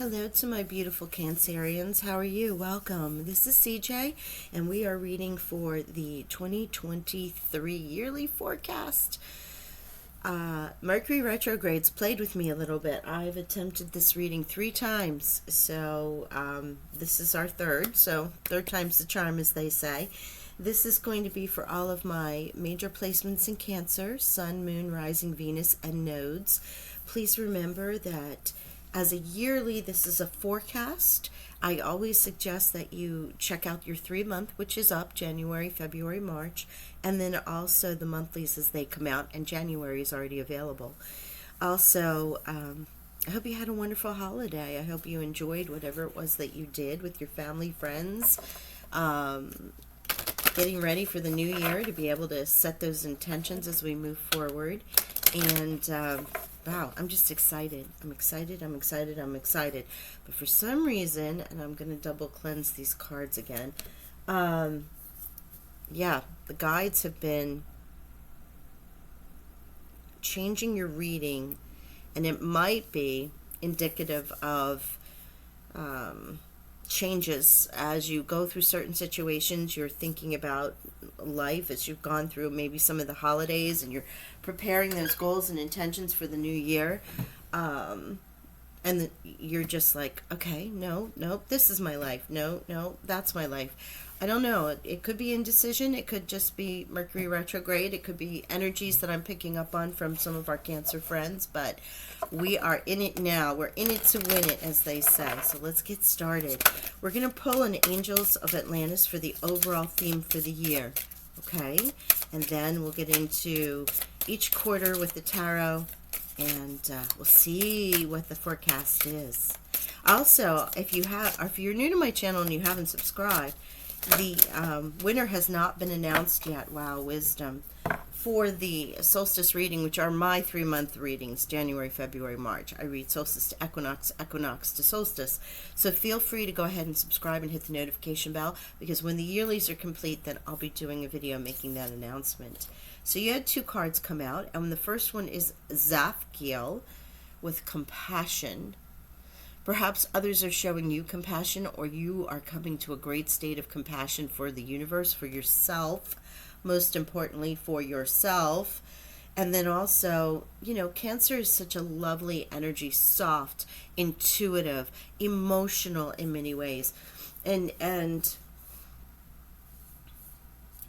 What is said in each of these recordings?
Hello to my beautiful Cancerians. How are you? Welcome. This is CJ, and we are reading for the 2023 yearly forecast. Mercury retrogrades played with me a little bit. I've attempted this reading 3 times, so this is our third. So third time's the charm, as they say. This is going to be for all of my major placements in Cancer, Sun, Moon, Rising, Venus, and nodes. Please remember that as a yearly, this is a forecast. I always suggest that you check out your 3-month, which is up January, February, March, and then also the monthlies as they come out, and January is already available. Also, I hope you had a wonderful holiday. I hope you enjoyed whatever it was that you did with your family, friends, getting ready for the new year to be able to set those intentions as we move forward. And wow, I'm just excited. I'm excited. But for some reason, and I'm going to double cleanse these cards again, yeah, the guides have been changing your reading, and it might be indicative of changes as you go through certain situations. You're thinking about life as you've gone through maybe some of the holidays, and you're preparing those goals and intentions for the new year, and you're just like, okay, no, this is my life, no, that's my life. I don't know, it could be indecision, it could just be Mercury retrograde, it could be energies that I'm picking up on from some of our Cancer friends, but we are in it now. We're in it to win it, as they say. So let's get started. We're going to pull an Angels of Atlantis for the overall theme for the year, okay? And then we'll get into each quarter with the tarot, and we'll see what the forecast is. Also, if you're new to my channel and you haven't subscribed, the winner has not been announced yet. Wow, wisdom. For the solstice reading, which are my 3-month readings, January, February, March. I read solstice to equinox, equinox to solstice. So feel free to go ahead and subscribe and hit the notification bell, because when the yearlies are complete, then I'll be doing a video making that announcement. So you had 2 cards come out, and the first one is Zadkiel with compassion. Perhaps others are showing you compassion, or you are coming to a great state of compassion for the universe, for yourself, most importantly for yourself. And then also, you know, Cancer is such a lovely energy, soft, intuitive, emotional in many ways. And I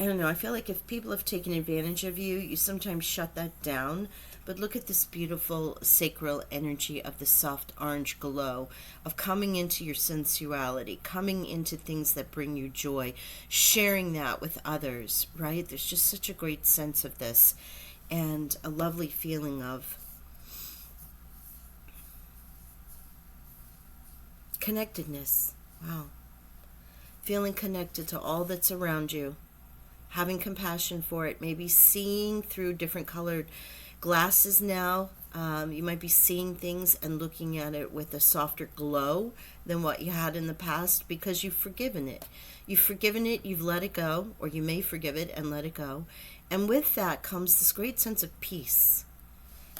don't know, I feel like if people have taken advantage of you, you sometimes shut that down. But look at this beautiful sacral energy of the soft orange glow, of coming into your sensuality, coming into things that bring you joy, sharing that with others, right? There's just such a great sense of this, and a lovely feeling of connectedness. Wow. Feeling connected to all that's around you, having compassion for it, maybe seeing through different colored glasses now. You might be seeing things and looking at it with a softer glow than what you had in the past, because you've forgiven it. You've let it go, or you may forgive it and let it go. And with that comes this great sense of peace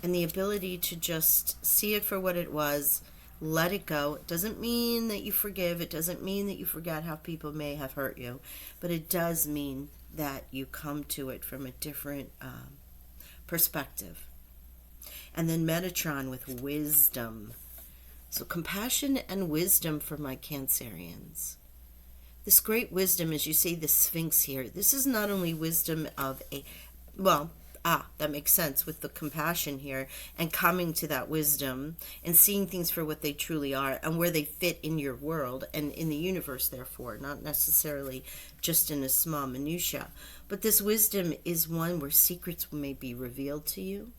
and the ability to just see it for what it was, let it go. It doesn't mean that you forgive. It doesn't mean that you forget how people may have hurt you, but it does mean that you come to it from a different perspective. And then Metatron with wisdom. So compassion and wisdom for my Cancerians. This great wisdom, as you see the Sphinx here, this is not only wisdom of that makes sense with the compassion here, and coming to that wisdom and seeing things for what they truly are and where they fit in your world and in the universe, therefore, not necessarily just in a small minutia. But this wisdom is one where secrets may be revealed to you.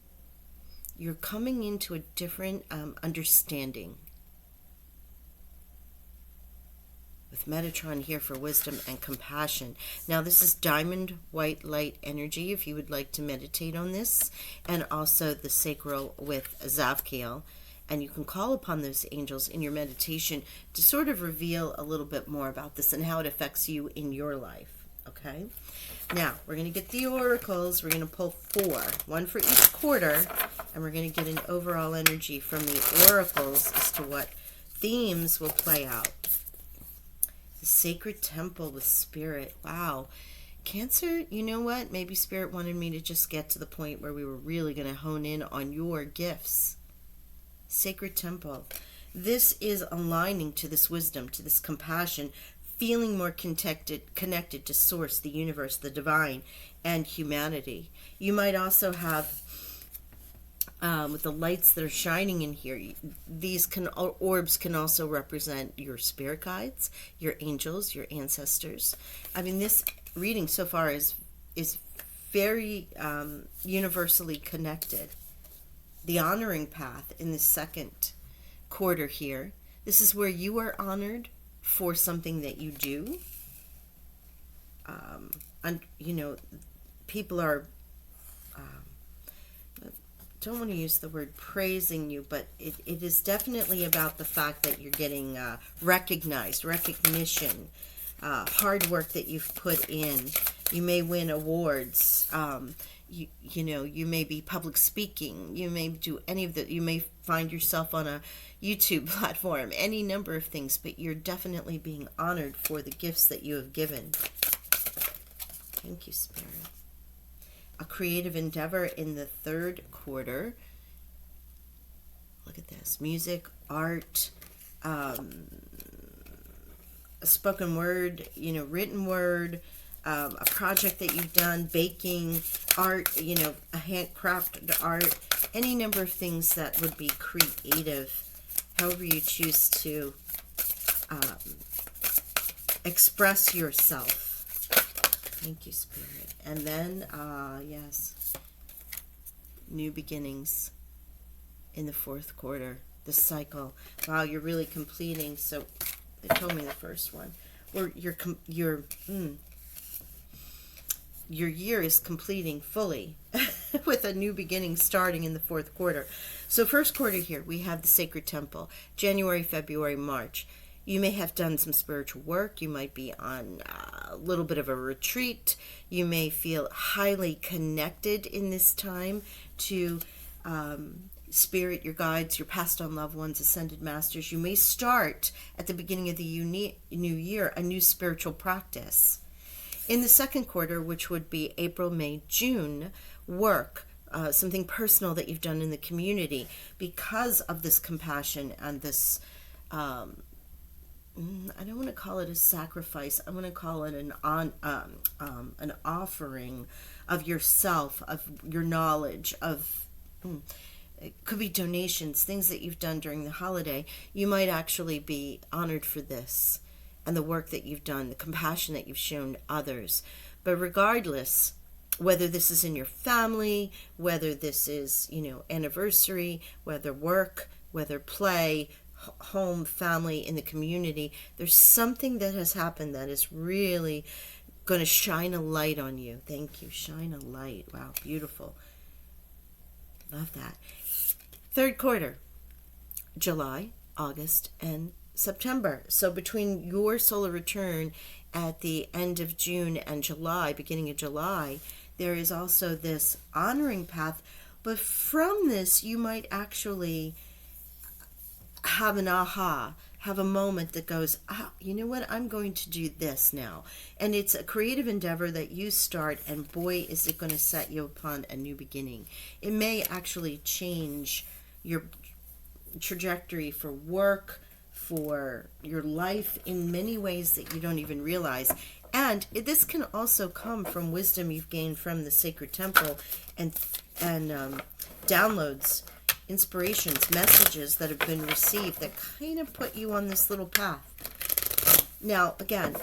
You're coming into a different understanding. With Metatron here for wisdom and compassion. Now this is diamond white light energy if you would like to meditate on this, and also the sacral with Zadkiel. And you can call upon those angels in your meditation to sort of reveal a little bit more about this and how it affects you in your life. Okay? Now, we're going to get the oracles. We're going to pull 4, one for each quarter, and we're going to get an overall energy from the oracles as to what themes will play out. The sacred temple with Spirit. Wow. Cancer, you know what? Maybe Spirit wanted me to just get to the point where we were really going to hone in on your gifts. Sacred temple. This is aligning to this wisdom, to this compassion, feeling more connected to Source, the universe, the divine, and humanity. You might also have, with the lights that are shining in here, these orbs can also represent your spirit guides, your angels, your ancestors. I mean, this reading so far is very universally connected. The honoring path in the second quarter here. This is where you are honored for something that you do. And people are, don't want to use the word praising you, but it is definitely about the fact that you're getting recognition, hard work that you've put in. You may win awards. You may be public speaking. You may do any of that. You may find yourself on a YouTube platform, any number of things, but you're definitely being honored for the gifts that you have given. Thank you, Spirit. A creative endeavor in the third quarter. Look at this. Music, art, a spoken word, written word, a project that you've done, baking, art, a handcrafted art, any number of things that would be creative, however you choose to express yourself. Thank you, Spirit. And then, yes, new beginnings in the fourth quarter, the cycle. Wow, you're really completing. So they told me the first one. Or your year is completing fully with a new beginning starting in the fourth quarter. So first quarter here, we have the sacred temple, January, February, March. You may have done some spiritual work. You might be on a little bit of a retreat. You may feel highly connected in this time to Spirit, your guides, your passed on loved ones, ascended masters. You may start at the beginning of the new year a new spiritual practice. In the second quarter, which would be April, May, June, work, something personal that you've done in the community because of this compassion and this I don't want to call it a sacrifice. I'm going to call it an offering of yourself, of your knowledge, of it could be donations, things that you've done during the holiday. You might actually be honored for this and the work that you've done, the compassion that you've shown others. But regardless, whether this is in your family, whether this is, anniversary, whether work, whether play, home, family, in the community, there's something that has happened that is really going to shine a light on you. Thank you. Shine a light. Wow, beautiful. Love that. Third quarter, July, August, and September. So between your solar return at the end of June and July, beginning of July, there is also this honoring path. But from this, you might actually have an aha, have a moment that goes, you know what, I'm going to do this now. And it's a creative endeavor that you start, and boy, is it going to set you upon a new beginning. It may actually change your trajectory for work, for your life in many ways that you don't even realize. And this can also come from wisdom you've gained from the sacred temple and downloads, inspirations, messages that have been received that kind of put you on this little path. Now, again,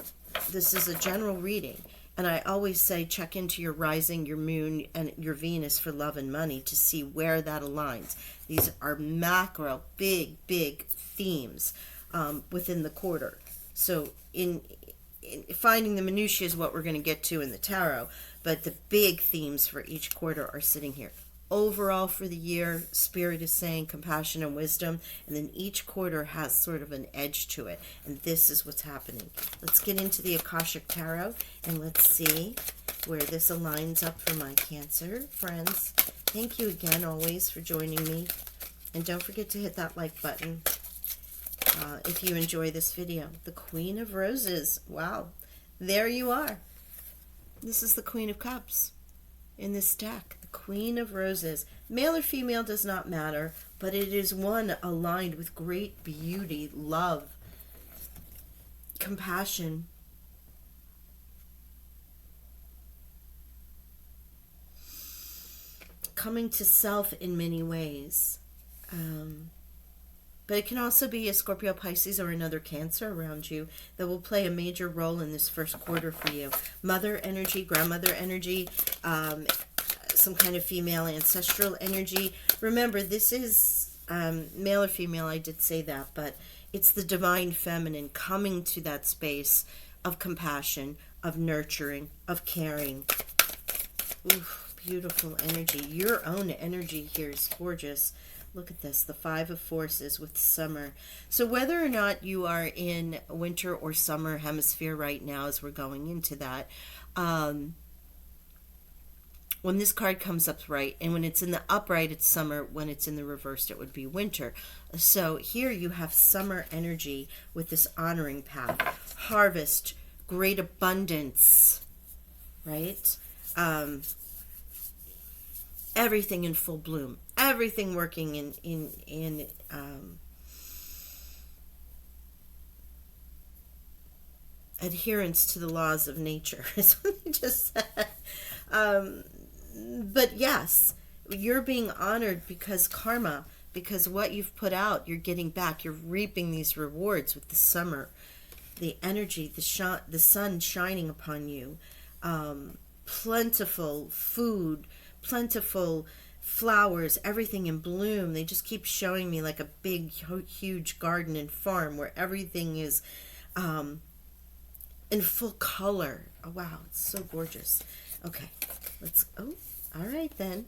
this is a general reading, and I always say check into your rising, your moon, and your Venus for love and money to see where that aligns. These are macro, big themes within the quarter. So in finding the minutiae is what we're going to get to in the tarot, but the big themes for each quarter are sitting here. Overall for the year, Spirit is saying compassion and wisdom, and then each quarter has sort of an edge to it, and this is what's happening. Let's get into the Akashic Tarot, and let's see where this aligns up for my Cancer friends. Thank you again always for joining me, and don't forget to hit that like button. if you enjoy this video. The Queen of Roses. Wow. There you are. This is the Queen of Cups in this deck. The Queen of Roses. Male or female does not matter, but it is one aligned with great beauty, love, compassion, coming to self in many ways. But it can also be a Scorpio, Pisces, or another Cancer around you that will play a major role in this first quarter for you. Mother energy, grandmother energy, some kind of female ancestral energy. Remember, this is male or female, I did say that, but it's the divine feminine coming to that space of compassion, of nurturing, of caring. Ooh, beautiful energy. Your own energy here is gorgeous. Look at this, the Five of Forces with summer. So whether or not you are in winter or summer hemisphere right now, as we're going into that, when this card comes up right, and when it's in the upright, it's summer. When it's in the reversed, it would be winter. So here you have summer energy with this honoring path. Harvest, great abundance, right? Everything in full bloom. Everything working in adherence to the laws of nature, is what I just said. But yes, you're being honored because karma, because what you've put out, you're getting back. You're reaping these rewards with the summer, the energy, the sun shining upon you, plentiful food, plentiful flowers, everything in bloom. They just keep showing me like a big, huge garden and farm where everything is in full color. Oh, wow, it's so gorgeous. Okay, oh, all right then.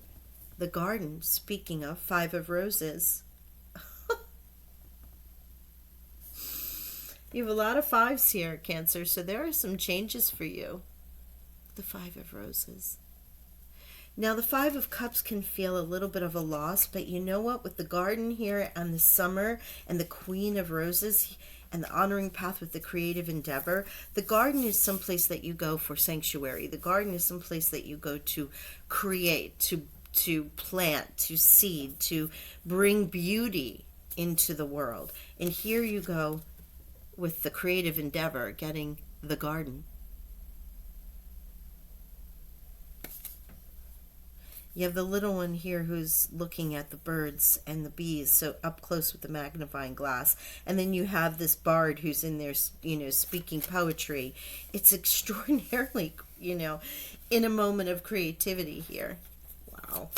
The garden, speaking of, Five of Roses. You have a lot of fives here, Cancer, so there are some changes for you. The Five of Roses. Now, the Five of Cups can feel a little bit of a loss, but you know what? With the garden here and the summer and the Queen of Roses and the honoring path with the creative endeavor, the garden is someplace that you go for sanctuary. The garden is someplace that you go to create, to plant, to seed, to bring beauty into the world. And here you go with the creative endeavor, getting the garden. You have the little one here who's looking at the birds and the bees, so up close with the magnifying glass. And then you have this bard who's in there, speaking poetry. It's extraordinarily, in a moment of creativity here. Wow.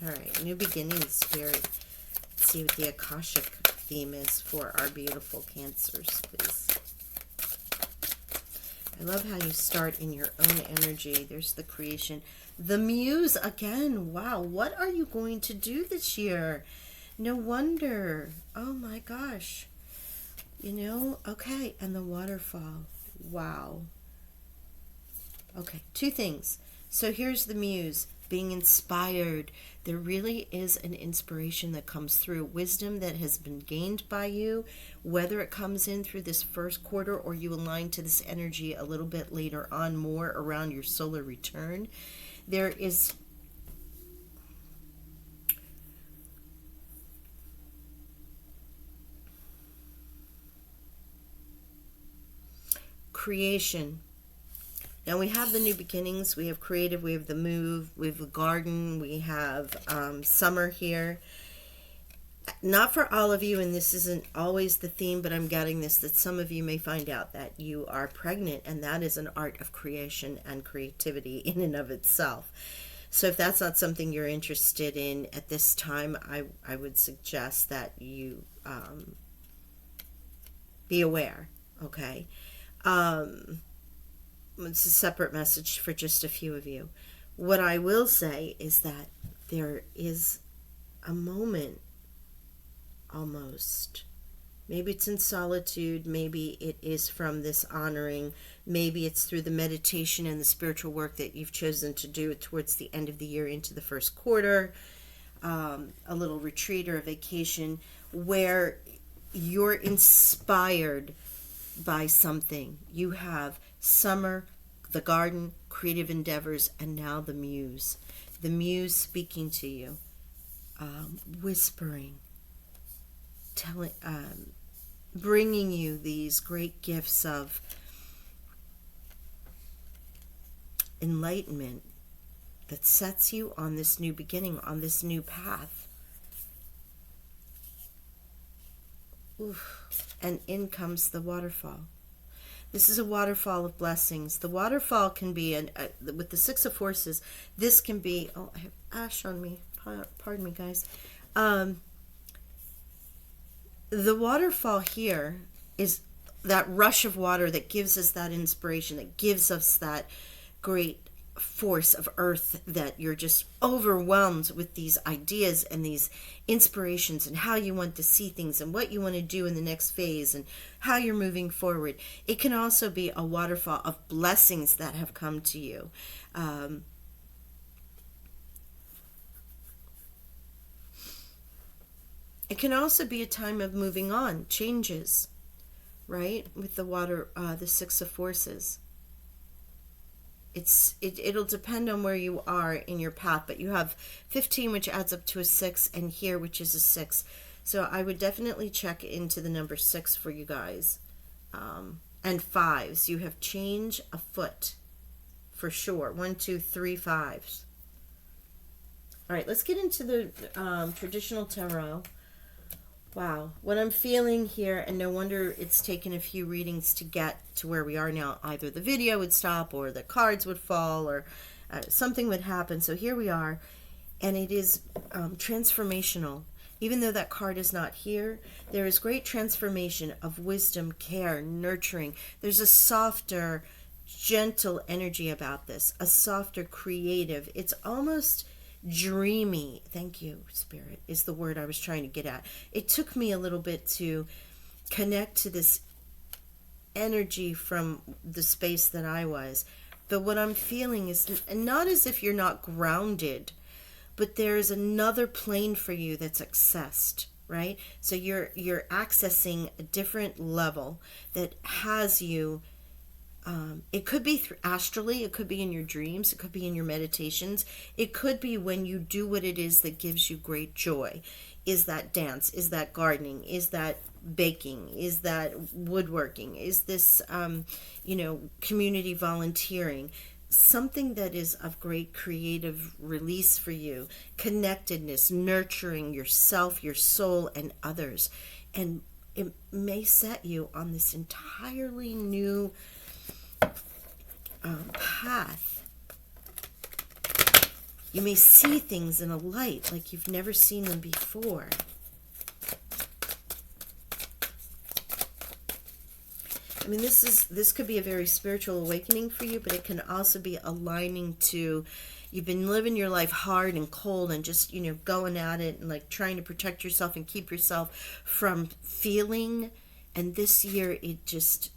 All right, new beginnings, Spirit. Let's see what the Akashic theme is for our beautiful Cancers, please. I love how you start in your own energy. There's the creation. The Muse again. Wow, what are you going to do this year? No wonder. Oh my gosh. Okay, and the waterfall. Wow. Okay, two things. So here's the Muse, being inspired. There really is an inspiration that comes through, wisdom that has been gained by you, whether it comes in through this first quarter or you align to this energy a little bit later on, more around your solar return. There is creation. Now we have the new beginnings, we have creative, we have the move, we have the garden, we have summer here. Not for all of you, and this isn't always the theme, but I'm getting this, that some of you may find out that you are pregnant, and that is an art of creation and creativity in and of itself. So if that's not something you're interested in at this time, I would suggest that you be aware, okay? It's a separate message for just a few of you. What I will say is that there is a moment, almost. Maybe it's in solitude, maybe it is from this honoring, maybe it's through the meditation and the spiritual work that you've chosen to do towards the end of the year into the first quarter, a little retreat or a vacation where you're inspired by something. You have summer, the garden, creative endeavors, and now the muse. The muse speaking to you, whispering, telling, bringing you these great gifts of enlightenment that sets you on this new beginning, on this new path. Oof. And in comes the waterfall. This is a waterfall of blessings. The waterfall can be, with the Six of Forces, this can be, oh, I have ash on me. Pardon me, guys. The waterfall here is that rush of water that gives us that inspiration, that gives us that great force of earth, that you're just overwhelmed with these ideas and these inspirations and how you want to see things and what you want to do in the next phase and how you're moving forward. It can also be a waterfall of blessings that have come to you. It can also be a time of moving on, changes, right? With the water, the Six of Forces. It'll depend on where you are in your path, but you have 15, which adds up to a 6, and here, which is a 6. So I would definitely check into the number 6 for you guys. And 5s, you have change afoot for sure. 1, 2, 3 5s. All right, let's get into the traditional tarot. Wow, what I'm feeling here, and no wonder it's taken a few readings to get to where we are now. Either the video would stop, or the cards would fall, or something would happen. So here we are, and it is transformational. Even though that card is not here, there is great transformation of wisdom, care, nurturing. There's a softer, gentle energy about this, a softer, creative. It's almost dreamy. Thank you, Spirit, is the word I was trying to get at. It took me a little bit to connect to this energy from the space that I was. But what I'm feeling is not as if you're not grounded, but there's another plane for you that's accessed, right? So you're accessing a different level that has you. It could be astrally, it could be in your dreams, it could be in your meditations, it could be when you do what it is that gives you great joy. Is that dance? Is that gardening? Is that baking? Is that woodworking? Is this, community volunteering? Something that is of great creative release for you, connectedness, nurturing yourself, your soul, and others. And it may set you on this entirely new path. You may see things in a light like you've never seen them before. I mean, this could be a very spiritual awakening for you, but it can also be aligning to, you've been living your life hard and cold and just, going at it and like trying to protect yourself and keep yourself from feeling. And this year it just,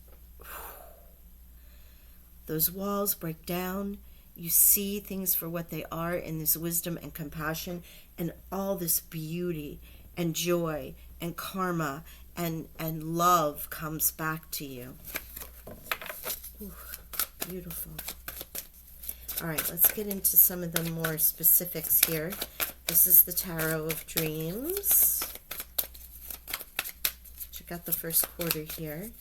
those walls break down. You see things for what they are in this wisdom and compassion and all this beauty and joy and karma and love comes back to you. Ooh, beautiful. All right, let's get into some of the more specifics here. This is the Tarot of Dreams. Check out the first quarter here.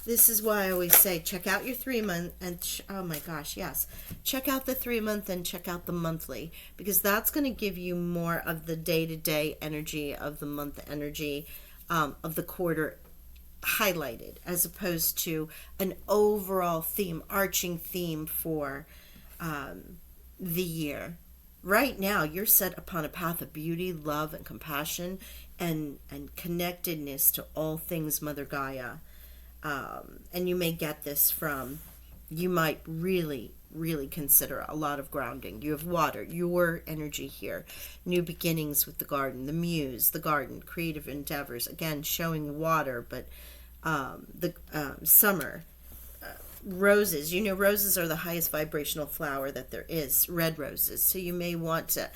This is why I always say, check out your 3 month and, oh my gosh, yes. Check out the 3 month and check out the monthly, because that's going to give you more of the day-to-day energy, of the month energy, of the quarter highlighted, as opposed to an overall theme, arching theme for the year. Right now, you're set upon a path of beauty, love, and compassion, and connectedness to all things Mother Gaia. And you may get this from, you might really consider a lot of grounding. You have water, your energy here, new beginnings with the garden, the muse, the garden, creative endeavors, again showing water, but the summer, roses. Roses are the highest vibrational flower that there is, red roses. So you may want to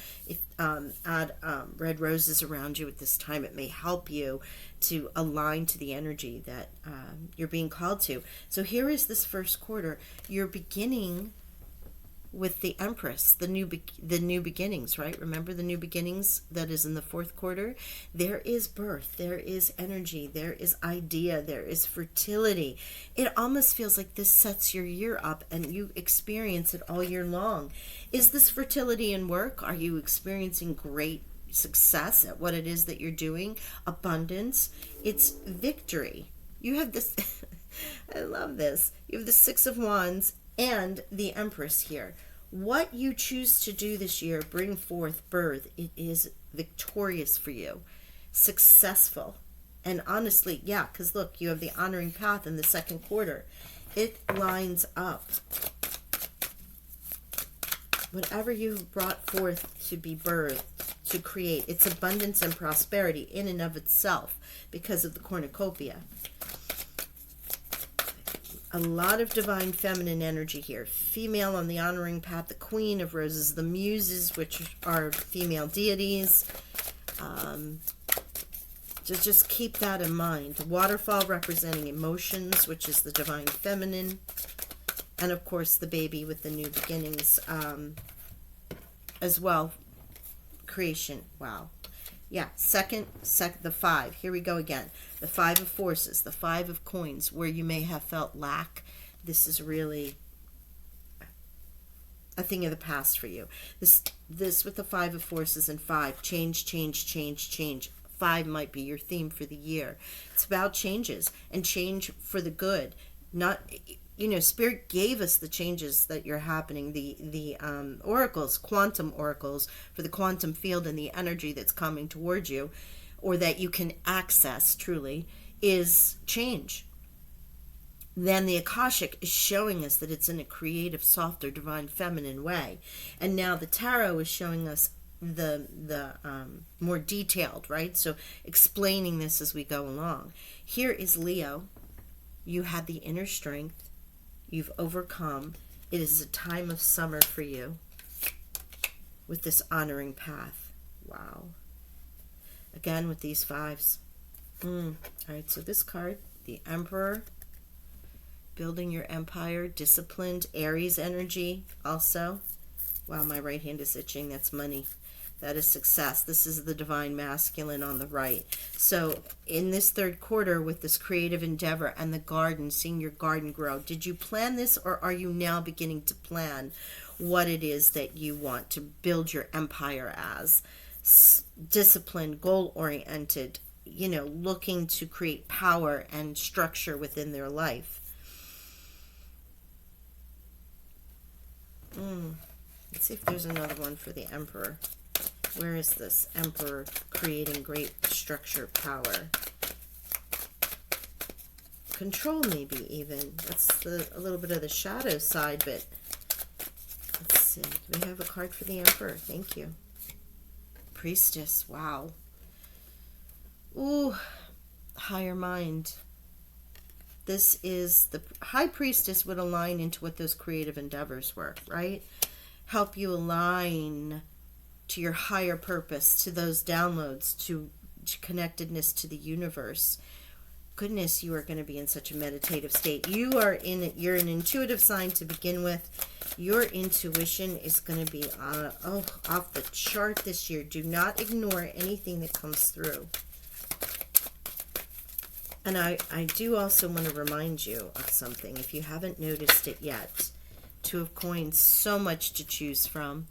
add red roses around you at this time. It may help you to align to the energy that you're being called to. So here is this first quarter. You're beginning with the Empress, the new beginnings, right? Remember the new beginnings that is in the fourth quarter? There is birth, there is energy, there is idea, there is fertility. It almost feels like this sets your year up and you experience it all year long. Is this fertility in work? Are you experiencing great success at what it is that you're doing? Abundance? It's victory. You have this, I love this. You have the Six of Wands and the Empress here. What you choose to do this year, bring forth, birth, it is victorious for you, successful. And honestly, yeah, because look, you have the honoring path in the second quarter. It lines up. Whatever you've brought forth to be birthed, to create, it's abundance and prosperity in and of itself because of the cornucopia. A lot of divine feminine energy here. Female on the honoring path, the Queen of Roses, the Muses, which are female deities. Just keep that in mind. The waterfall representing emotions, which is the divine feminine. And of course the baby with the new beginnings as well. Creation. Wow. Yeah, the five. Here we go again. The Five of Forces, the Five of Coins, where you may have felt lack. This is really a thing of the past for you. This with the Five of Forces and five, change, change, change, change. Five might be your theme for the year. It's about changes and change for the good. Not, Spirit gave us the changes that you're happening, the oracles, quantum oracles for the quantum field and the energy that's coming towards you, or that you can access truly, is change. Then the Akashic is showing us that it's in a creative, softer, divine, feminine way. And now the Tarot is showing us the more detailed, right? So explaining this as we go along. Here is Leo. You had the inner strength. You've overcome. It is a time of summer for you with this honoring path. Wow. Again with these fives. All right, so this card, the Emperor, building your empire, disciplined, Aries energy also. Wow, my right hand is itching. That's money. That is success. This is the divine masculine on the right. So in this third quarter with this creative endeavor and the garden, seeing your garden grow, did you plan this, or are you now beginning to plan what it is that you want to build your empire as? Disciplined, goal-oriented, looking to create power and structure within their life. Let's see if there's another one for the Emperor. Where is this Emperor creating great structure, power? Control, maybe even. That's a little bit of the shadow side, but let's see. Do we have a card for the Emperor? Thank you. Priestess. Wow. Ooh, higher mind. This is the High Priestess would align into what those creative endeavors were, right? Help you align to your higher purpose, to those downloads, to connectedness to the universe. Goodness, you are going to be in such a meditative state. You're an intuitive sign to begin with. Your intuition is going to be off the chart this year. Do not ignore anything that comes through. And I do also want to remind you of something, if you haven't noticed it yet. Two of Coins, so much to choose from.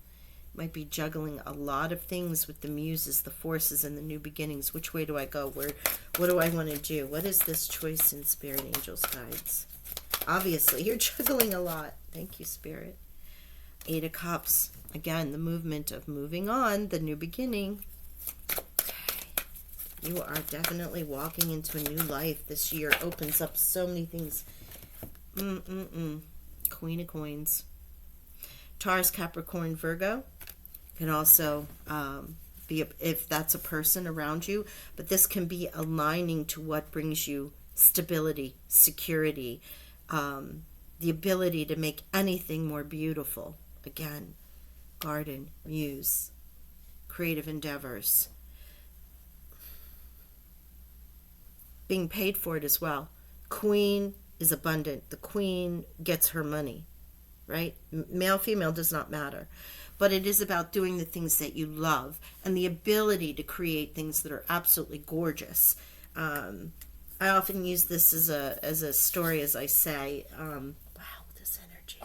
Might be juggling a lot of things with the Muses, the Forces, and the new beginnings. Which way do I go? What do I want to do? What is this choice in Spirit, Angels, Guides? Obviously, you're juggling a lot. Thank you, Spirit. Eight of Cups. Again, the movement of moving on, the new beginning. You are definitely walking into a new life. This year opens up so many things. Queen of Coins. Taurus, Capricorn, Virgo. Can also be, if that's a person around you, but this can be aligning to what brings you stability, security, the ability to make anything more beautiful. Again, garden, muse, creative endeavors. Being paid for it as well. Queen is abundant. The queen gets her money, right? Male, female does not matter. But it is about doing the things that you love and the ability to create things that are absolutely gorgeous. I often use this as a story, as I say. Wow, this energy.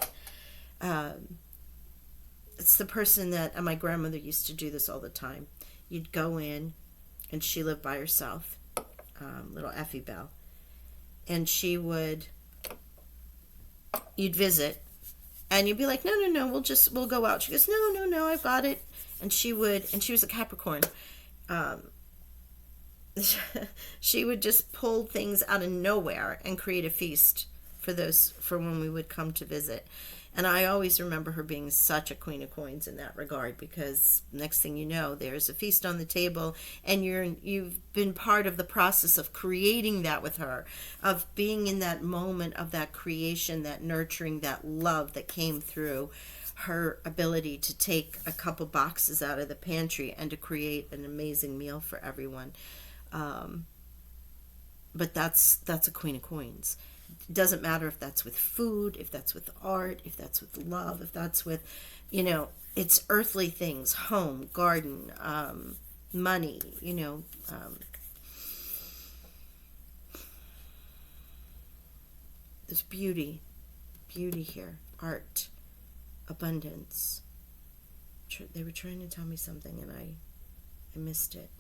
It's the person that, and my grandmother used to do this all the time. You'd go in, and she lived by herself, little Effie Bell, and you'd visit, and you'd be like, no, we'll go out. She goes, no, I've got it. And she was a Capricorn. She would just pull things out of nowhere and create a feast for when we would come to visit. And I always remember her being such a queen of coins in that regard, because next thing you know, there's a feast on the table, and you've been part of the process of creating that with her, of being in that moment of that creation, that nurturing, that love that came through her ability to take a couple boxes out of the pantry and to create an amazing meal for everyone. But that's a queen of coins. It doesn't matter if that's with food, if that's with art, if that's with love, if that's with, it's earthly things, home, garden, money, there's beauty here, art, abundance. They were trying to tell me something and I missed it.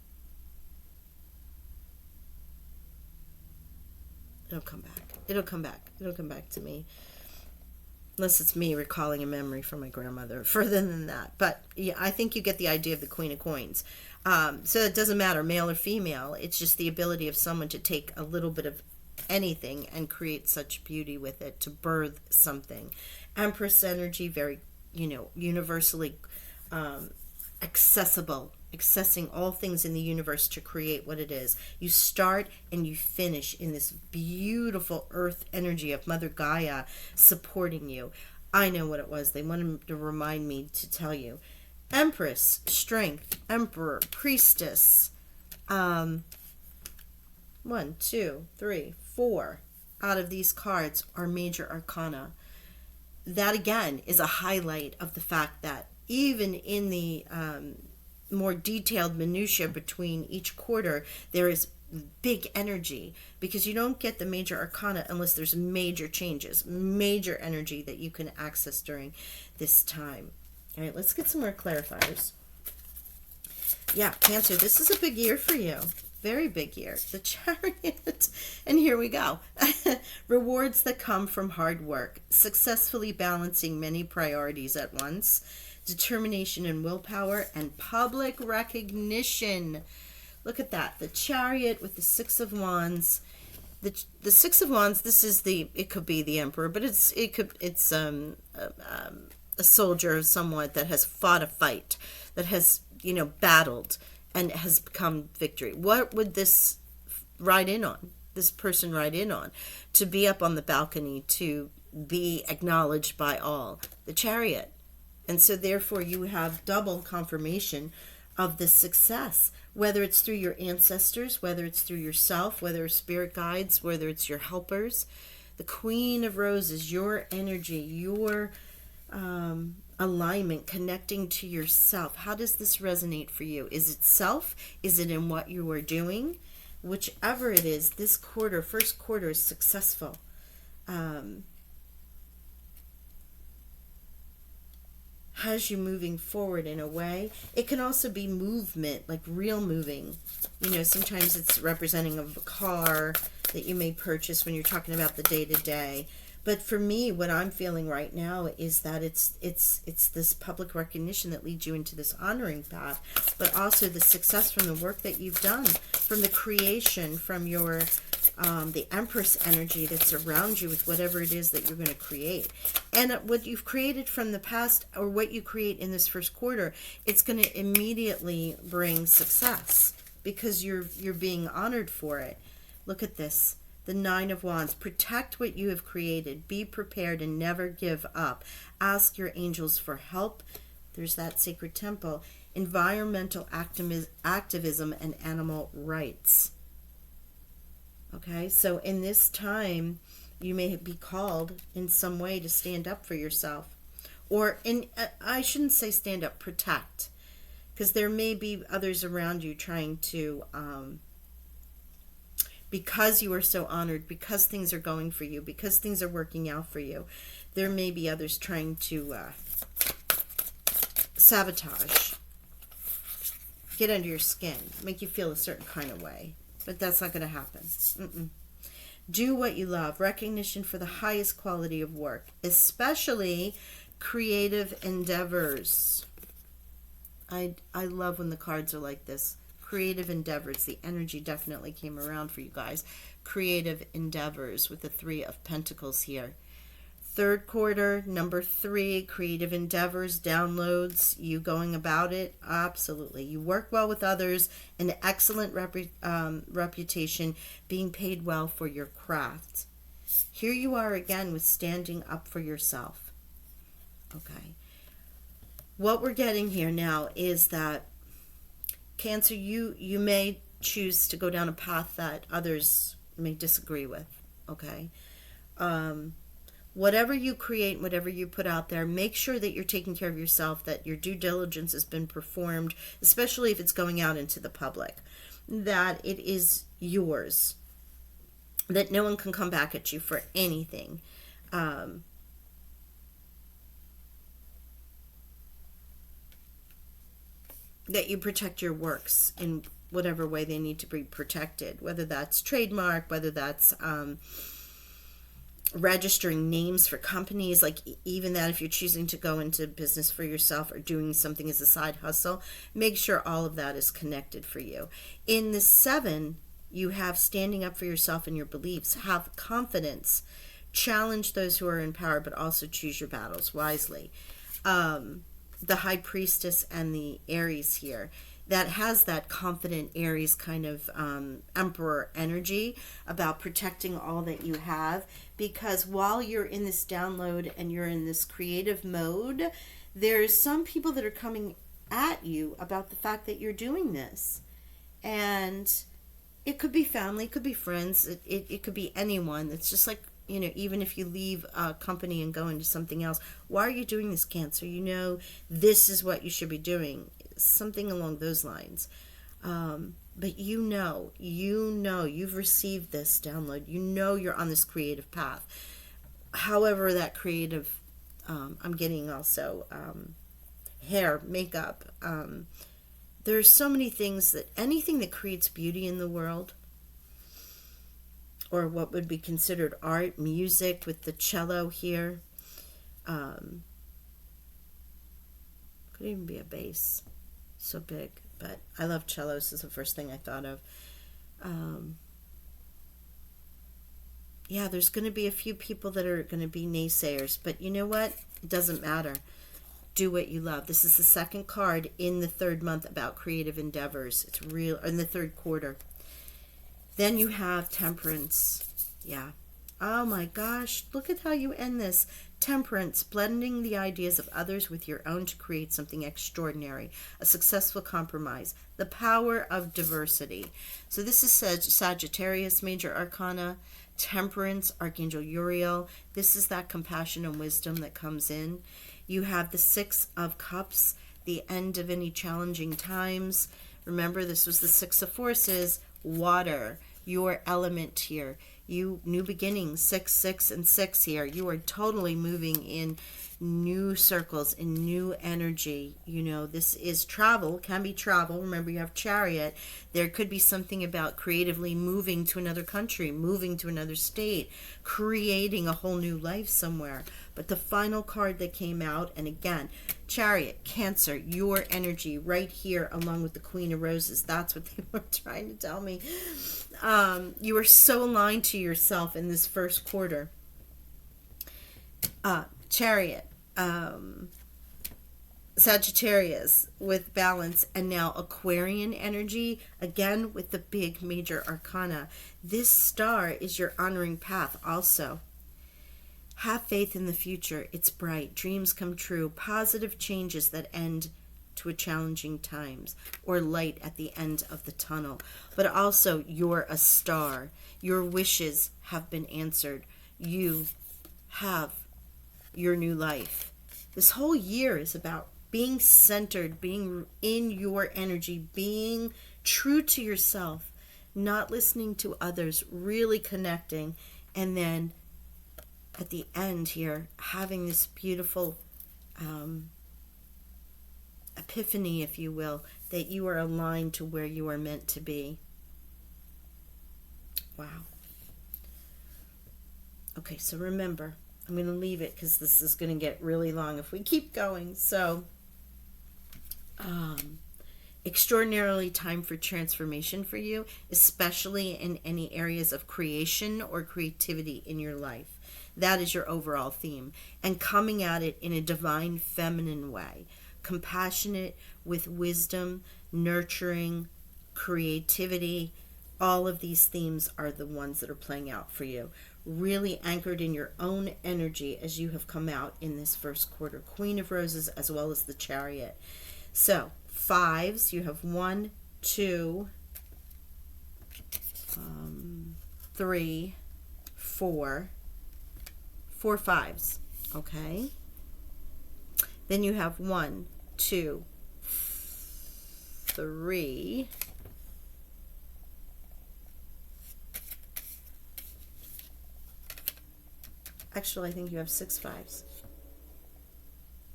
It'll come back to me. Unless it's me recalling a memory from my grandmother. Further than that. But yeah, I think you get the idea of the queen of coins. So it doesn't matter, male or female. It's just the ability of someone to take a little bit of anything and create such beauty with it, to birth something. Empress energy, very, universally accessible, accessing all things in the universe to create what it is. You start and you finish in this beautiful earth energy of Mother Gaia supporting you. I know what it was. They wanted to remind me to tell you. Empress, strength, emperor, priestess. 1, 2, 3, 4 out of these cards are major arcana. That again is a highlight of the fact that even in the more detailed minutia between each quarter, there is big energy, because you don't get the major arcana unless there's major changes, major energy that you can access during this time. All right, let's get some more clarifiers. Yeah, Cancer, this is a big year for you. Very big year. The Chariot. And here we go. Rewards that come from hard work, successfully balancing many priorities at once, determination and willpower, and public recognition. Look at that. The Chariot with the Six of Wands. The Six of Wands, this is it could be the Emperor, but it's a soldier somewhat that has fought a fight, that has, battled and has become victory. What would this person ride in on? To be up on the balcony, to be acknowledged by all. The Chariot. And so therefore you have double confirmation of this success, whether it's through your ancestors, whether it's through yourself, whether it's spirit guides, whether it's your helpers. The Queen of Roses, your energy, your alignment, connecting to yourself. How does this resonate for you? Is it self? Is it in what you are doing? Whichever it is, this first quarter is successful. Has you moving forward in a way. It can also be movement, like real moving. Sometimes it's representing of a car that you may purchase when you're talking about the day-to-day. But for me, what I'm feeling right now is that it's this public recognition that leads you into this honoring path, but also the success from the work that you've done, from the creation, from your the Empress energy that's around you with whatever it is that you're going to create. And what you've created from the past, or what you create in this first quarter, it's going to immediately bring success, because you're being honored for it. Look at this. The Nine of Wands. Protect what you have created. Be prepared and never give up. Ask your angels for help. There's that sacred temple. Environmental activism and animal rights. Okay, so in this time, you may be called in some way to stand up for yourself. Or, I shouldn't say stand up, protect. Because there may be others around you trying to, because you are so honored, because things are going for you, because things are working out for you, there may be others trying to sabotage, get under your skin, make you feel a certain kind of way. But that's not going to happen. Do what you love. Recognition for the highest quality of work, especially creative endeavors. I love when the cards are like this. Creative endeavors. The energy definitely came around for you guys. Creative endeavors with the Three of Pentacles here. Third quarter, number 3, creative endeavors, downloads, you going about it. Absolutely. You work well with others, an excellent reputation, being paid well for your craft. Here you are again with standing up for yourself. Okay. What we're getting here now is that Cancer, you may choose to go down a path that others may disagree with. Okay. Whatever you create, whatever you put out there, make sure that you're taking care of yourself, that your due diligence has been performed, especially if it's going out into the public, that it is yours, that no one can come back at you for anything. That you protect your works in whatever way they need to be protected, whether that's trademark, whether that's registering names for companies, like even that if you're choosing to go into business for yourself or doing something as a side hustle, make sure all of that is connected for you. In the 7, you have standing up for yourself and your beliefs. Have confidence. Challenge those who are in power, but also choose your battles wisely. The High Priestess and the Aries here, that has that confident Aries kind of emperor energy about protecting all that you have, because while you're in this download and you're in this creative mode, there's some people that are coming at you about the fact that you're doing this. And it could be family, it could be friends, it could be anyone. It's just like, even if you leave a company and go into something else, why are you doing this, Cancer? This is what you should be doing. Something along those lines. But you've received this download. You're on this creative path. However, that creative, I'm getting also hair, makeup. There's so many things anything that creates beauty in the world, or what would be considered art, music with the cello here. Could even be a bass. So big. But I love cellos is the first thing I thought of. There's going to be a few people that are going to be naysayers. But you know what? It doesn't matter. Do what you love. This is the second card in the 3rd month about creative endeavors. It's real in the 3rd quarter. Then you have Temperance. Yeah. Oh my gosh. Look at how you end this. Temperance, blending the ideas of others with your own to create something extraordinary. A successful compromise. The power of diversity. So this is Sagittarius, Major Arcana. Temperance, Archangel Uriel. This is that compassion and wisdom that comes in. You have the 6 of Cups, the end of any challenging times. Remember, this was the 6 of Forces. Water, your element here. New beginnings, 6, 6, and 6 here. You are totally moving in new circles, in new energy. This is travel, can be travel. Remember, you have Chariot. There could be something about creatively moving to another country, moving to another state, creating a whole new life somewhere. But the final card that came out, and again, Chariot, Cancer, your energy right here along with the Queen of Roses. That's what they were trying to tell me. You are so aligned to yourself in this first quarter. Chariot. Sagittarius with balance, and now Aquarian energy, again with the big major arcana. This star is your honoring path also. Have faith in the future. It's bright. Dreams come true. Positive changes that end to a challenging times, or light at the end of the tunnel. But also, you're a star. Your wishes have been answered. You have your new life. This whole year is about being centered, being in your energy, being true to yourself, not listening to others, really connecting, and then at the end here, having this beautiful epiphany, if you will, that you are aligned to where you are meant to be. Wow. Okay, so remember, I'm going to leave it because this is going to get really long if we keep going. So, extraordinarily time for transformation for you, especially in any areas of creation or creativity in your life. That is your overall theme. And coming at it in a divine feminine way. Compassionate, with wisdom, nurturing, creativity. All of these themes are the ones that are playing out for you. Really anchored in your own energy as you have come out in this first quarter. Queen of Roses as well as the Chariot. So, fives, you have 1, 2, 3, 4. 4 fives, okay? Then you have 1, 2, 3. Actually, I think you have 6 fives.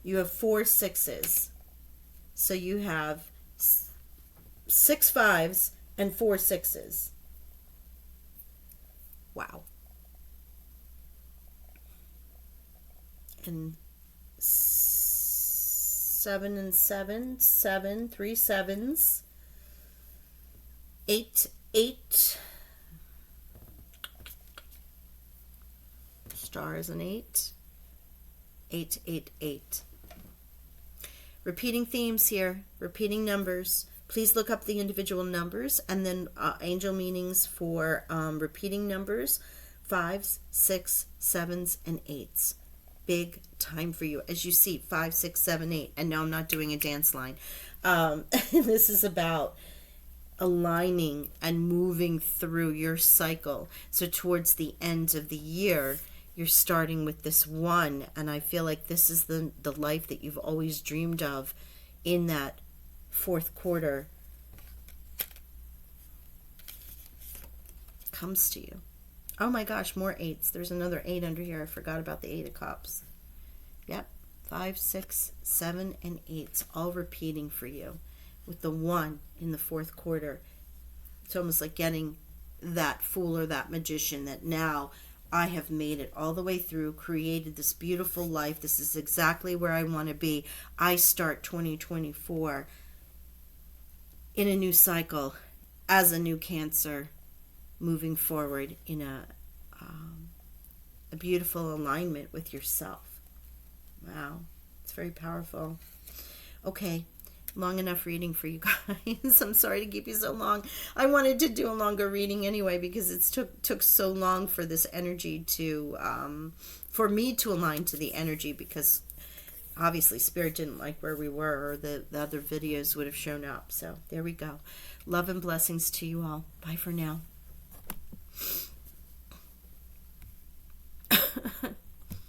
You have 4 sixes. So you have 6 fives and 4 sixes. Wow. And 7 and 7, 7, 3 sevens, 8, 8, star is an 8, 8, 8, 8. Repeating themes here, repeating numbers. Please look up the individual numbers and then angel meanings for repeating numbers, 5s, 6, 7s, and 8s. Big time for you. As you see, 5, 6, 7, 8. And no, I'm not doing a dance line. This is about aligning and moving through your cycle. So towards the end of the year, you're starting with this 1. And I feel like this is the life that you've always dreamed of in that fourth quarter comes to you. Oh my gosh, more 8s. There's another 8 under here. I forgot about the 8 of Cups. Yep. 5, 6, 7, and 8s all repeating for you with the 1 in the fourth quarter. It's almost like getting that fool or that magician that now I have made it all the way through, created this beautiful life. This is exactly where I want to be. I start 2024 in a new cycle as a new Cancer, moving forward in a beautiful alignment with yourself. Wow, it's very powerful. Okay, long enough reading for you guys. I'm sorry to keep you so long. I wanted to do a longer reading anyway because it took so long for this energy to, for me to align to the energy, because obviously Spirit didn't like where we were, or the other videos would have shown up. So there we go. Love and blessings to you all. Bye for now.